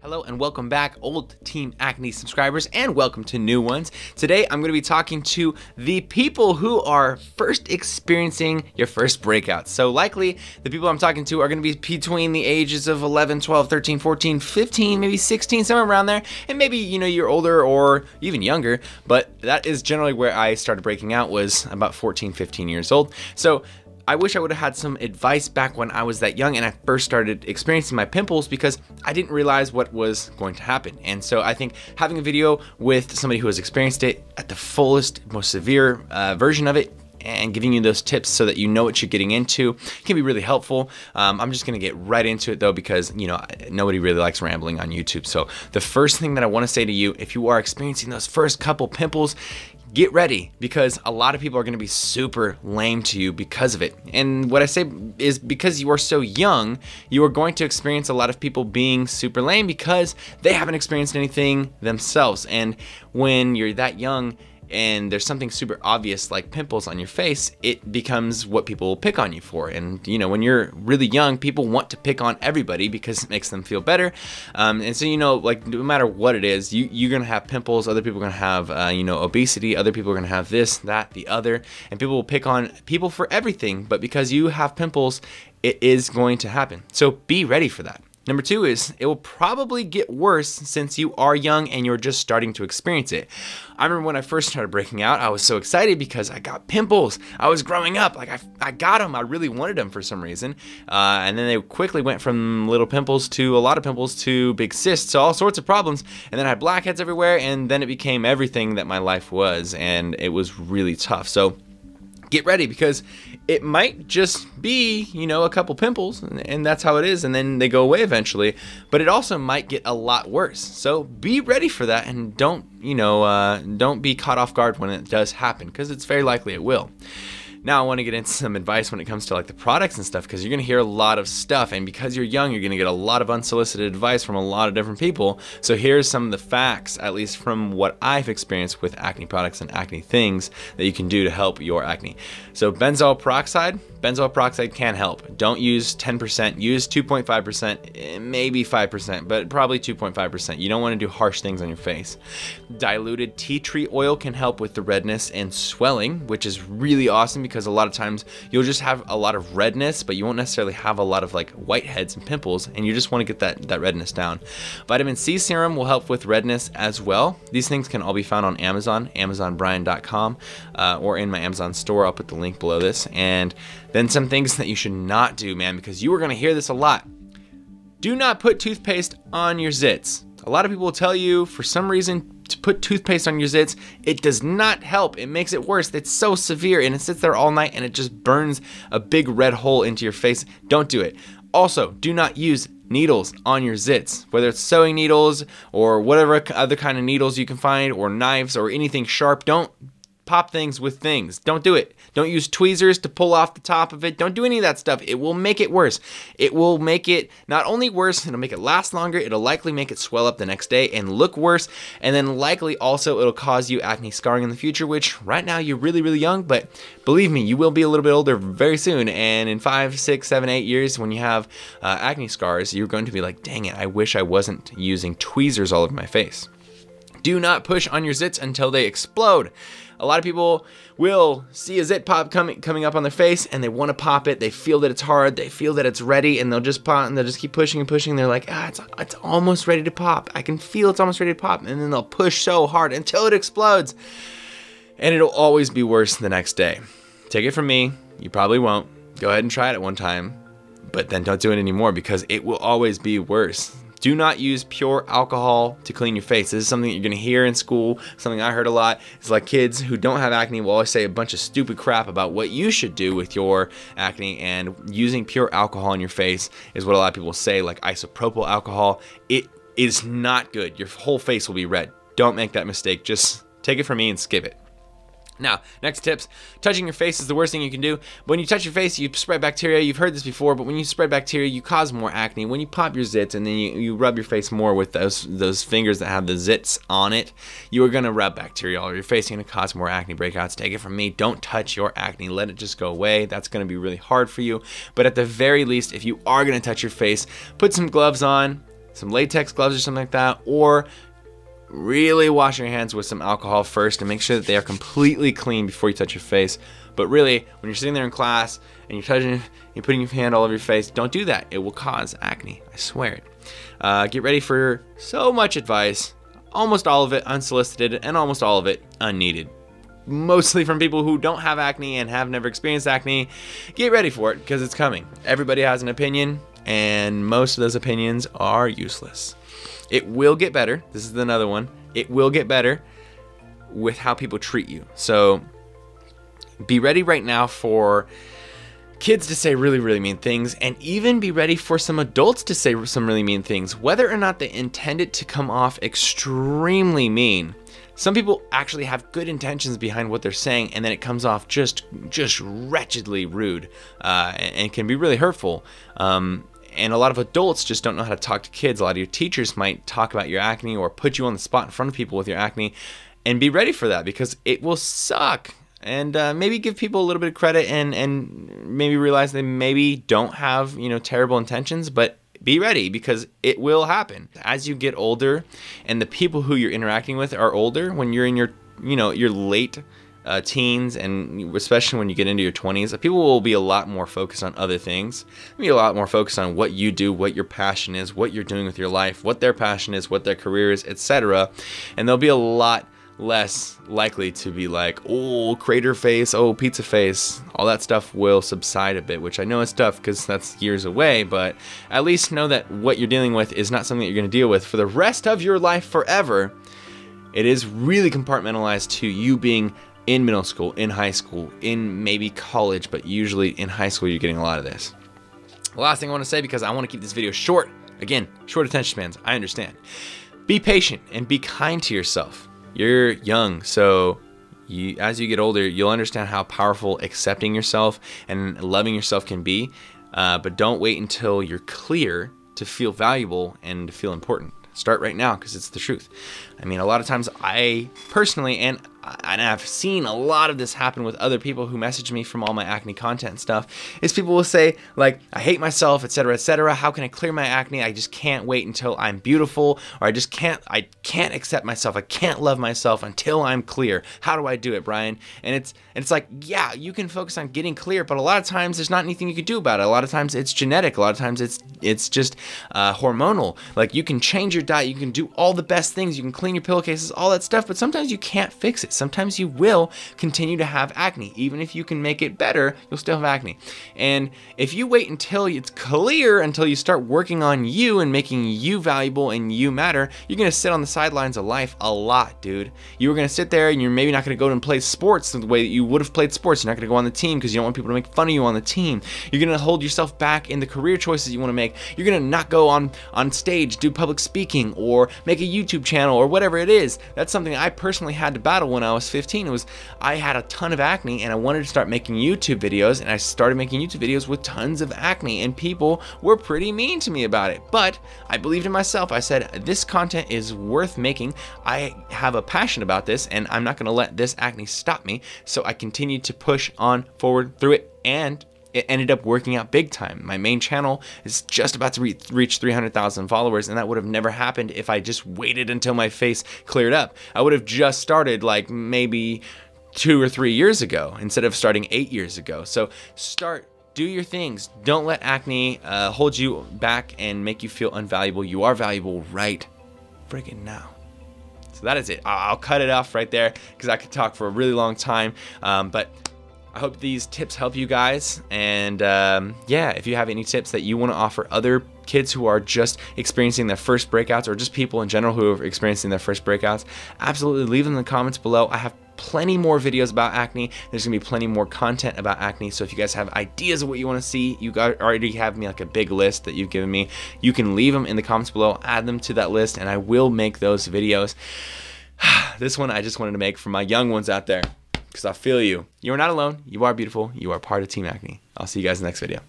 Hello and welcome back, old Team Acne subscribers, and welcome to new ones. Today I'm going to be talking to the people who are first experiencing your first breakouts. So likely the people I'm talking to are going to be between the ages of 11, 12, 13, 14, 15, maybe 16, somewhere around there. And maybe, you know, you're older or even younger, but that is generally where I started breaking out, was about 14, 15 years old. So I wish I would have had some advice back when I was that young and I first started experiencing my pimples, because I didn't realize what was going to happen. And so I think having a video with somebody who has experienced it at the fullest, most severe version of it, and giving you those tips so that you know what you're getting into can be really helpful. I'm just gonna get right into it though, because you know, nobody really likes rambling on YouTube. So the first thing that I wanna say to you, if you are experiencing those first couple pimples, get ready, because a lot of people are going to be super lame to you because of it. And what I say is, because you are so young, you are going to experience a lot of people being super lame because they haven't experienced anything themselves. And when you're that young and there's something super obvious like pimples on your face, it becomes what people will pick on you for. And you know, when you're really young, people want to pick on everybody because it makes them feel better. And so, you know, like no matter what it is, you're gonna have pimples, other people are gonna have you know, obesity, other people are gonna have this, that, the other, and people will pick on people for everything. But because you have pimples, it is going to happen. So be ready for that. Number two is, it will probably get worse since you are young and you're just starting to experience it. I remember when I first started breaking out, I was so excited because I got pimples. I was growing up, like I got them. I really wanted them for some reason. And then they quickly went from little pimples to a lot of pimples to big cysts, to all sorts of problems. And then I had blackheads everywhere, and then it became everything that my life was, and it was really tough. So get ready, because it might just be, you know, a couple pimples, and that's how it is, and then they go away eventually. But it also might get a lot worse. So be ready for that, and don't, you know, don't be caught off guard when it does happen, because it's very likely it will. Now I want to get into some advice when it comes to like the products and stuff, because you're going to hear a lot of stuff, and because you're young, you're going to get a lot of unsolicited advice from a lot of different people. So here's some of the facts, at least from what I've experienced with acne products and acne things that you can do to help your acne. So benzoyl peroxide can help. Don't use 10%, use 2.5%, maybe 5%, but probably 2.5%. You don't want to do harsh things on your face. Diluted tea tree oil can help with the redness and swelling, which is really awesome, because a lot of times you'll just have a lot of redness, but you won't necessarily have a lot of like whiteheads and pimples, and you just want to get that redness down. Vitamin C serum will help with redness as well. These things can all be found on Amazon, amazonbrian.com, or in my Amazon store. I'll put the link below this. And then some things that you should not do, man, because you are going to hear this a lot. Do not put toothpaste on your zits. A lot of people will tell you, for some reason, to put toothpaste on your zits. It does not help. It makes it worse. It's so severe, and it sits there all night, and it just burns a big red hole into your face. Don't do it. Also, do not use needles on your zits, whether it's sewing needles or whatever other kind of needles you can find, or knives or anything sharp. Don't pop things with things. Don't do it. Don't use tweezers to pull off the top of it. Don't do any of that stuff. It will make it worse. It will make it not only worse, it'll make it last longer. It'll likely make it swell up the next day and look worse. And then likely also it'll cause you acne scarring in the future, which right now you're really, really young, but believe me, you will be a little bit older very soon. And in 5, 6, 7, 8 years, when you have acne scars, you're going to be like, dang it, I wish I wasn't using tweezers all over my face. Do not push on your zits until they explode. A lot of people will see a zit pop coming up on their face, and they want to pop it. They feel that it's hard. They feel that it's ready, and they'll just pop, and they'll just keep pushing and pushing. They're like, it's almost ready to pop. I can feel it's almost ready to pop. And then they'll push so hard until it explodes. And it'll always be worse the next day. Take it from me. You probably won't. Go ahead and try it at one time, but then don't do it anymore, because it will always be worse. Do not use pure alcohol to clean your face. This is something that you're gonna hear in school, something I heard a lot. It's like kids who don't have acne will always say a bunch of stupid crap about what you should do with your acne, and using pure alcohol on your face is what a lot of people say, like isopropyl alcohol. It is not good. Your whole face will be red. Don't make that mistake. Just take it from me and skip it. Now, next tips. Touching your face is the worst thing you can do. When you touch your face, you spread bacteria. You've heard this before, but when you spread bacteria, you cause more acne. When you pop your zits and then you rub your face more with those fingers that have the zits on it, you are going to rub bacteria all over your face. You're going to cause more acne breakouts. Take it from me. Don't touch your acne. Let it just go away. That's going to be really hard for you. But at the very least, if you are going to touch your face, put some gloves on. some latex gloves or something like that, or really wash your hands with some alcohol first and make sure that they are completely clean before you touch your face. But really, when you're sitting there in class and you're putting your hand all over your face, don't do that. It will cause acne, I swear it. Get ready for so much advice, almost all of it unsolicited and almost all of it unneeded. Mostly from people who don't have acne and have never experienced acne. Get ready for it, because it's coming. Everybody has an opinion, and most of those opinions are useless. It will get better. This is another one. It will get better with how people treat you. So be ready right now for kids to say really, really mean things, and even be ready for some adults to say some really mean things, whether or not they intend it to come off extremely mean. Some people actually have good intentions behind what they're saying, and then it comes off just wretchedly rude, and can be really hurtful. And a lot of adults just don't know how to talk to kids. A lot of your teachers might talk about your acne or put you on the spot in front of people with your acne, and be ready for that, because it will suck. And maybe give people a little bit of credit, and maybe realize they maybe don't have, terrible intentions, but be ready, because it will happen. As you get older and the people who you're interacting with are older, when you're in your, your late teens, and especially when you get into your 20s, people will be a lot more focused on other things. Be a lot more focused on what you do, what your passion is, what you're doing with your life, what their passion is, what their career is, etc. And they'll be a lot less likely to be like, oh, crater face, oh, pizza face. All that stuff will subside a bit, which I know is tough because that's years away, but at least know that what you're dealing with is not something that you're going to deal with for the rest of your life forever. It is really compartmentalized to you being in middle school, in high school, in maybe college, but usually in high school you're getting a lot of this. The last thing I want to say, because I want to keep this video short, again, short attention spans, I understand. Be patient and be kind to yourself. You're young, so as you get older, you'll understand how powerful accepting yourself and loving yourself can be, but don't wait until you're clear to feel valuable and to feel important. Start right now, because it's the truth. I mean, a lot of times I personally, and I've seen a lot of this happen with other people who message me from all my acne content and stuff, is people will say, like, I hate myself, etc., etc. How can I clear my acne? I just can't wait until I'm beautiful, or I can't accept myself. I can't love myself until I'm clear. How do I do it, Brian? And it's like, yeah, you can focus on getting clear, but a lot of times there's not anything you can do about it. A lot of times it's genetic. A lot of times it's just hormonal. Like, you can change your diet, you can do all the best things, you can clean your pillowcases, all that stuff, but sometimes you can't fix it. Sometimes you will continue to have acne. Even if you can make it better, you'll still have acne. And if you wait until it's clear, until you start working on you and making you valuable and you matter, you're gonna sit on the sidelines of life a lot, dude. You were gonna sit there and you're maybe not gonna go and play sports the way that you would have played sports. You're not gonna go on the team because you don't want people to make fun of you on the team. You're gonna hold yourself back in the career choices you wanna make. You're gonna not go on stage, do public speaking, or make a YouTube channel, or whatever it is. That's something I personally had to battle when I was 15. I had a ton of acne, and I wanted to start making YouTube videos, and I started making YouTube videos with tons of acne, and people were pretty mean to me about it. But I believed in myself. I said, this content is worth making. I have a passion about this, and I'm not gonna let this acne stop me. So I continued to push on forward through it, and it ended up working out big time. My main channel is just about to reach 300,000 followers, and that would have never happened if I just waited until my face cleared up. I would have just started like maybe 2 or 3 years ago instead of starting 8 years ago. So do your things. Don't let acne hold you back and make you feel unvaluable. You are valuable right friggin' now. So that is it. I'll cut it off right there because I could talk for a really long time, but I hope these tips help you guys, and yeah, if you have any tips that you want to offer other kids who are just experiencing their first breakouts, or just people in general who are experiencing their first breakouts, absolutely leave them in the comments below. I have plenty more videos about acne. There's gonna be plenty more content about acne, so if you guys have ideas of what you want to see, you guys already have me like a big list that you've given me. You can leave them in the comments below, add them to that list, and I will make those videos. This one I just wanted to make for my young ones out there, because I feel you. You are not alone. You are beautiful. You are part of Team Acne. I'll see you guys in the next video.